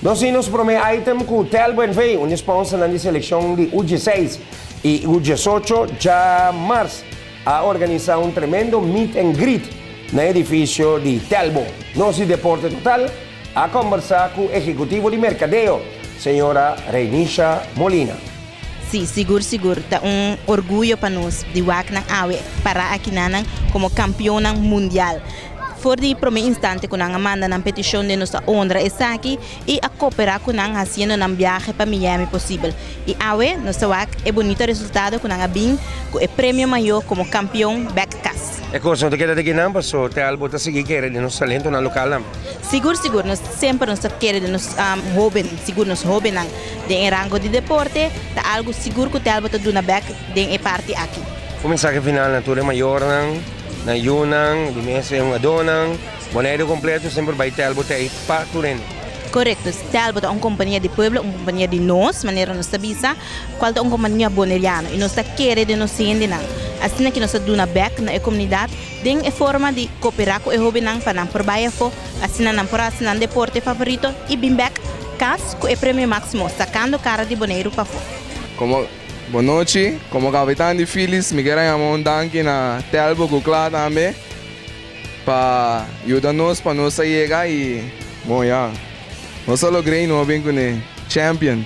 Nós nos prome item que o Telbo veio, um sponsor na seleção de U16 e U18 já março a organizar um tremendo meet and greet no edifício de Telbo. Nosso deporte total a conversar com o executivo de mercadeo, senhora Reinisha Molina. Sim, seguro. Tá orgulho para nós de Waknang Awe para aqui nanang como campeona mundial. For the primeiro instante que nós manda na petição de nossa honra está aqui e a cooperar com nós fazendo um viagem para Miami possível. E Awe, nossa WAC, é bonito resultado que nós bem com o prêmio maior como campeão backcast. É coisa que quer daqui não, so te algo tá seguir quer de nosso talento na local não. Seguro, nós sempre nos queremos de nos jovem, seguro nos jovem nang de rango de deporte, tá algo seguro que te algo tá duna back de parte aqui. O mensagem final na ture maior na yunang, di mesa yung adonang, boneiro completo sempre vai ter algo te pa turen. Correcto, Telbo é uma companhia de pueblo, uma companhia de nós, maneira nos sabisa, qual é uma companhia boneriana e nós queremos de nos seguir nang. Assim que nós duna back na comunidade, tem a forma de cooperar com o jovem nang para não trabalhar fo, assim não por assim não deporte favorito e bem back cas com o prêmio máximo, sacando cara de boneiro para fo. Boa noite, como capitão de Phillies, me quero chamar um tanque na Telbo Gucla também para ajudar-nos para nós chegar e, bom, já, nós logramos um champion.